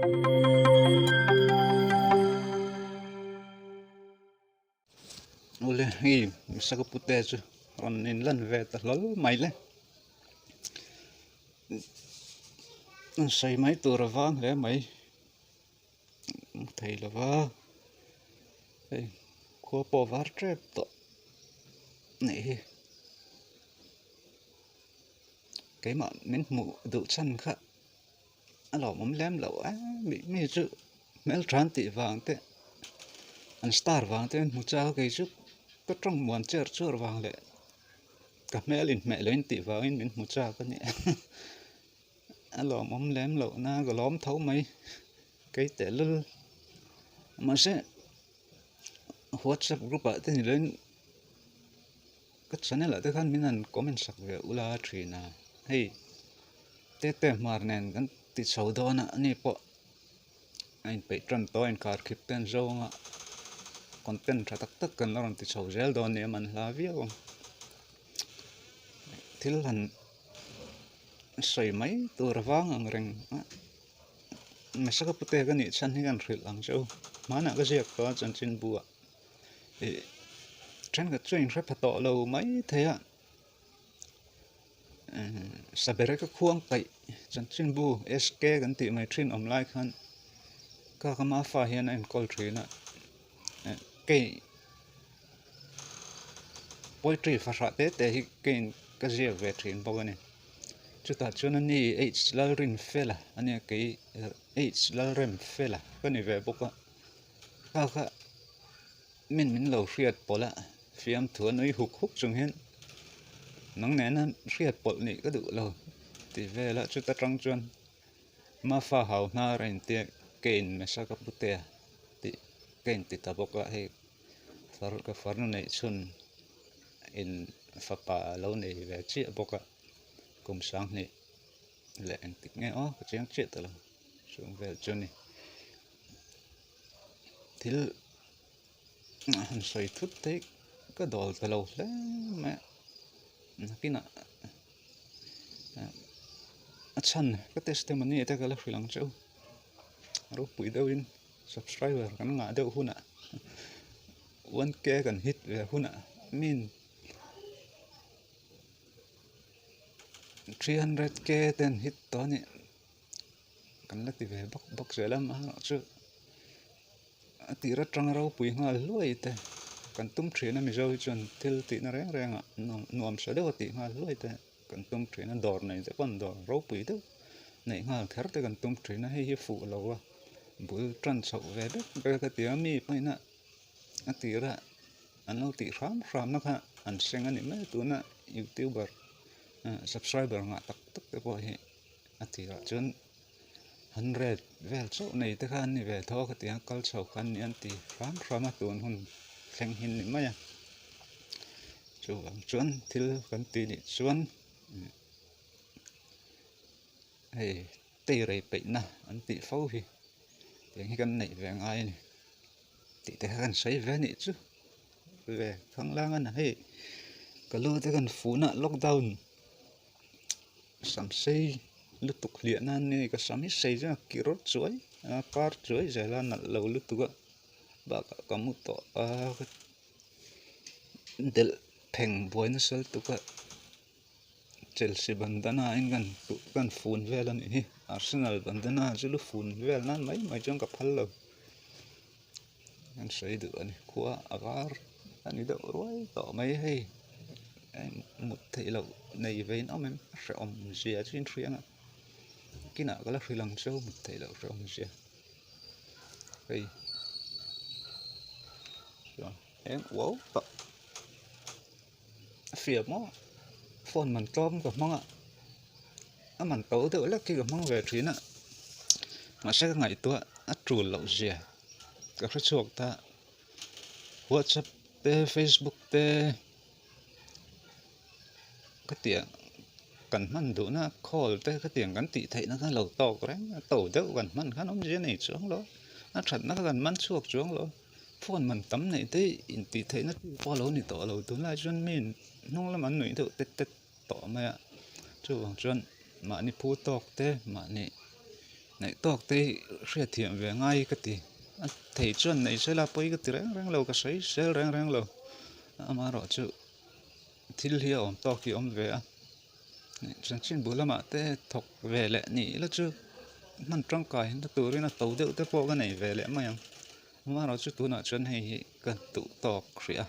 Ole hi hlutsaktute chu ron in lan ve ta lol mai le sai mai tur wang le mai thei lova ei ko po var trep to nei cái mà mình mù đủ chân khá lẩu mắm lem lẩu á bị chữ mel tràn tị vàng thế anh star vàng thế một cháu cái chút có trong muôn chơi chơi vàng lệ cả mẹ lên tị vàng mình một cháu cái nhẹ lẩu mắm lem lẩu na cái lawm thấu mấy cái tệ lư mà sẽ WhatsApp group ở thế lên cái channel là thế khăn mình ăn comment sạc về ula tree na hey tete marnen kan ti chaudona ani po ain pe tran to en kar khip ten zonga content tha tak tak kan laron ti chaujel don ne man hlaviao thil han soi mai tur wang ang reng hlutsaktute kan ni chan hi kan ril ang chau mana ka jiak to chan chin bua e tran ka train rep to lo mai thea sabere ka khuang pai chan chin bu sk kan ti mai thin om lai khan ka kama fa hian en kol thina ke poetry fa ra te hi ken ka zia ve thin bo ni chuta chuna ni h lalrin fela ani ke h lalrem fela ka ni ve boka ka min lo riat pola fiam thuan oi huk chung hen nang nè nó riết bol nị có đủ lâu thì về là chúng ta trăng chuan mà pha hào na rèn tiệt kén mà sao cái bút tiệt thì kén thì ta bốc lại cái phở này chun in pha pa lâu này về chia bốc lại cùng sáng này lệ anh thích nghe ó cái tiếng chia từ lâu xuống về chun này thì anh soi thút thế cái đồ từ lâu đấy mẹ kina chan cái testimony ta cái philang châu rồi bụi đâu in subscriber kan ngã đâu huna 1K kan hit về huna min 300K ten hit to ni kan la ti về bốc sẽ lắm chứ ti ra trăng rau bụi ngã lôi te kan tum thri na mi zo chon til ti na reng reng nuam sa de ti nga loi te kan tum thri na dor nei te kon dor ro pui de nei nga kher te kan tum thri na hi fu lo wa bul tran chau ve de be ka ti mi pai na a ti ra an lo ti ram na kha an seng ani me tu na youtuber subscriber nga tak tak te po hi a ti ra chon 100 vel chau nei te khan ni ve tho ka ti kal chau khan ni an ti ram a tun hun khen hin ni maya chu ang chuan thil kan ti ni chuan hey te rei pe na an ti fo hi tiếng hi kan nei ve ngai ni ti te kan sei ve ni chu ve khang lang an hey ka lu te kan fu na lockdown sam sei lu tuk lian an ni ka sam hi sei ja ki rot chuai kar chuai ja la na lo lu tu ba ka mu to del pheng boina sel tuka Chelsea bandana ingan kan phun vel an hi Arsenal bandana chulu phun vel nan mai chong ka phallo an sei du ani khuwa agar ani do roi to mai hei một thei lo nei vein om sẽ om zia chin riang kina kala philang show một thei lo om zia hei rồi em wow to phía mó phone mình tôm gặp mong ạ mình tối tự là khi gặp mong về chuyến ạ mà sẽ ngày tua trù lẩu dìa các cái chuột ta WhatsApp te Facebook te cái tiếng cần mặn đủ na call te cái tiếng gắn tị thấy nó cái lẩu to cái tổ đâu gần mặn khá nóng dễ này xuống đó nó thật nó gần mặn chuột xuống đó phone mình tắm này thế tị thấy nó qua lâu này tổ lâu tối lại chuyên mình nông là mặn nổi tự tết tỏ mày ạ chú bằng chuyên mà ni pu tóc te mà ni này tóc tê sẽ thiệm về ngay cái tí thấy chân này sẽ là bấy cái tí rang lâu cái sấy sẽ rang lâu mà rõ chứ thil hi om tóc hi om về chân chín bữa mà tê thọc về lẹ nhỉ là chứ mình trong cái nó tụi nó tàu điệu tê po cái này về lẹ mà rõ chứ tụi nó chân hay cần tụ tóc khía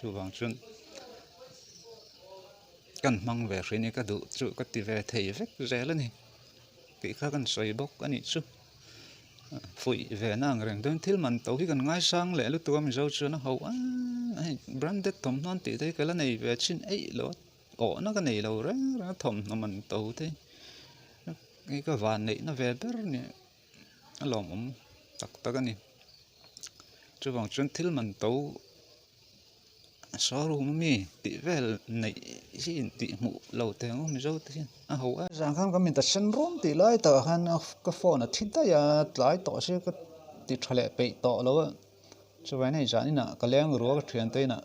chú vàng chân cần mang về khía này cái đủ chú cái tí về thấy vết rẻ lên này cái khác cần xoay bốc cái này chứ phụi về nàng rằng đơn thiếu mình tàu khi cần ngay sang lẽ lúc tôi mình rau chưa nó hậu branded thầm non tí thế cái này về trên ấy lỗ ổ nó cái này lâu đấy nó thầm nó mình tàu thế cái vàn này nó về bớt nè nó lỏng ống tắc cái này chứ bằng chân thiếu mình tàu số luôn mi tí về này xin tí mũ lâu thế không mình rau thế hậu rằng không có mình ta sân rôm tí lại tờ han cái phone nó thít tay lại tỏ sẽ cái tí thale bị tỏ lâu chứ vậy này chẳng nè cái leng rùa cái thuyền tây nè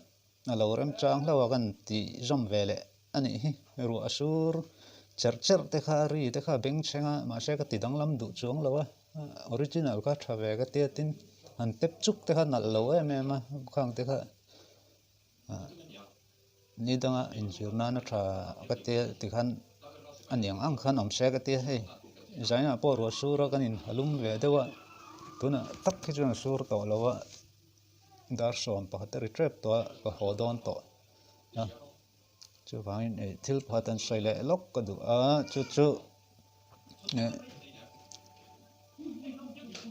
lâu em trang lâu gần tí zoom về lệ anh ấy rùa sur chở te khari te kha beng chenga mà sẽ cái tí đăng lâm đủ chuông lâu original cái travel cái tia tin han tép chúc te kha nãy lâu em mà khang te kha ni danga injur na tra cái tia tí khan anh yang ang khan om sẽ cái tia hay giải na po rùa sur cái nín halum về đâu ạ tụi nó tắc cái chuyện sur tàu lâu dar som pa ta retrap to ka hodon to chu wang in thil phatan saile lok ka du chu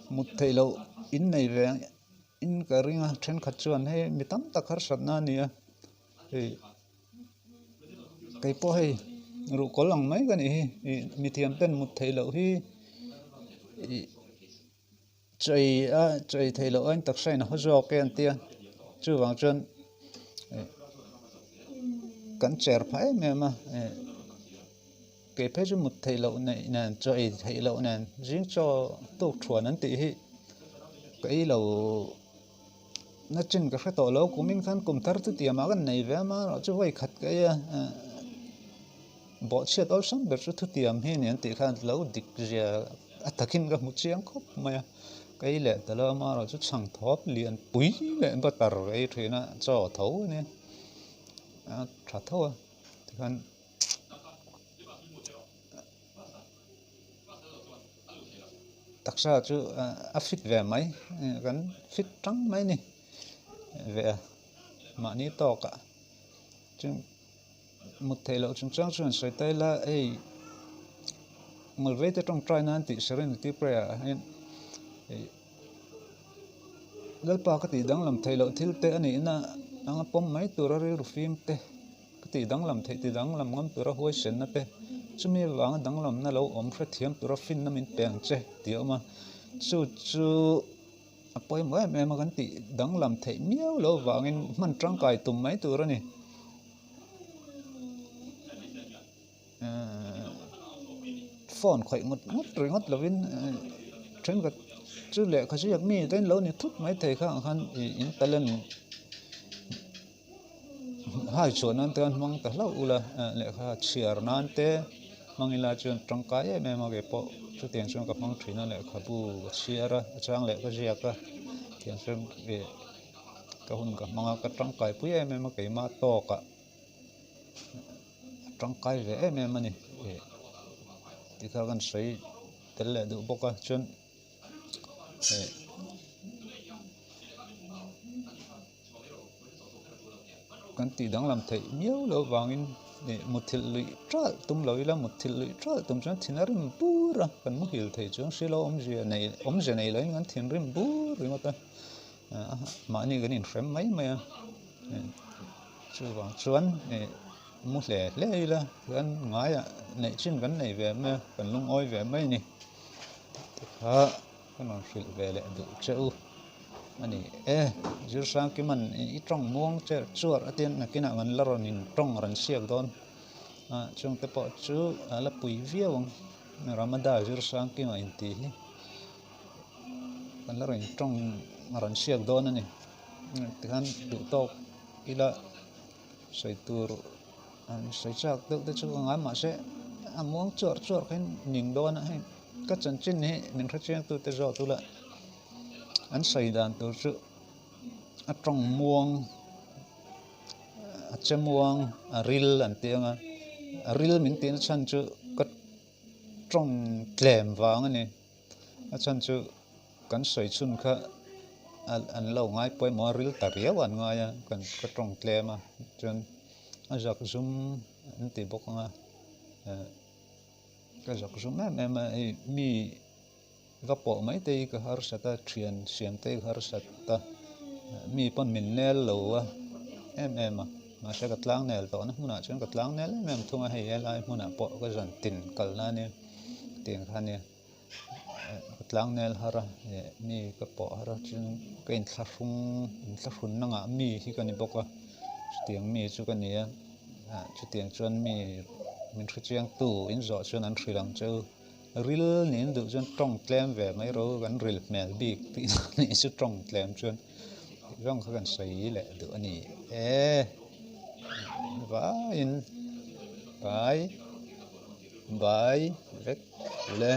mut thailo in nei ve in ka ringa then khat chuan he mitam takhar satna nia e kai po he ru kolang mai ka ni mi thiam pen mut thailo hi chơi thầy lộ anh tập say nó do cái anh tia chưa vào chân cắn chèr phải mà cái phép cho một thầy lộ này nè chơi thầy lộ nè riêng cho tổ chuẩn anh tí cái lầu nó trên cái phép tổ lầu của mình khăn cùng thar tu tiệm mà cái này về mà nó cho vay khát cái bỏ chết all sum để cho tu tiệm hay nè tí khăn lầu địch giờ atakin cái một chiếng khóc mà cái lệ từ lâu mà rồi chút chẳng thóp liền búi lệ bắt tờ cái thì nó cho thấu nè trả thấu thì còn đặc sao chứ fit về máy gắn fit trắng máy nè về mà ní to cả chứ một thầy lộ chúng trang chuẩn sợi tay là ấy ngồi về tới trong trai nan thì sẽ lên tiếp ra gal pa ka ti dang lam thei lo thil te ani na anga pom mai tura ri ru phim te ka ti dang lam thei ti dang lam ngam tura hoi sen na pe chumi wang dang lam na lo om khra thiam tura fin na min peng che ti ma chu apoi mai me ma kan ti dang lam thei miao lo wangin man trang kai tum mai tura ni phone khoi ngot lovin tren ka chứ lệ khai giặc mi tên lâu này thúc mấy thầy khác han in talent hai chỗ nan tên mang ta lâu là lệ khai chia nan te mang ila chuyện trong cái em mà cái bộ chú tiền xong gặp mang thuyền lệ khai bu chia ra trang lệ khai giặc ra tiền xong về cái hun gặp mang cái trong cái bui em mà cái ma to cả trong cái về em mà nè thì các con sấy tên lệ đủ bốc à chuyện kan ti dang lam thei miao lo wangin một thil lui tra tum loi la một thil lui tra tum chan thinarim pura kan mu hil thei chung silo om je nei loi ngan thinrim bu ri mata ma ni ganin frem mai mai chu wang chuan mu le la kan ngai nei chin kan nei ve me kan lung oi ve mai ni ha kan on fil ve le du cheu ani jir sang ki man I trong muang che chuar atien na kina ngan la ron in trong ran siak don chung te po chu la pui viawang ramada jir sang ki ma in ti kan la ron trong ran siak don ani ti han du to ila sai tur sai chak te chu ngai ma se muang chuar khen ning don hai các chân chín này mình khát chiang tu te rõ tu lại anh xây đàn tu chữ trong muông chém muông ril anh tiếng ril mình tiếng chân chữ các trong lem vàng này chân chữ kan soi chun kha an lo ngai poi mo ril ta ria wan ngai kan ka trong tle ma chun a jak zum an ti bok nga ka jak zum em mi va po mai te ka har sa ta thian siam te har sa ta mi pon min nel lo em ma sa ka tlang nel to na huna chun ka tlang nel em thunga hei lai huna po ka jan tin kal na ni tiang kha ni tlang nel hara mi ka po hara chun ka in thlahung na nga mi hi ka ni boka tiang mi chu ka ni chu tiang chuan mi min thri chiang tu in zo chuan an thrilang chu ril nin du chuan tong tlem ve mai ro kan ril mel bik ti ni chu tong tlem chuan rong kha kan sei le du ani vai in vai vek le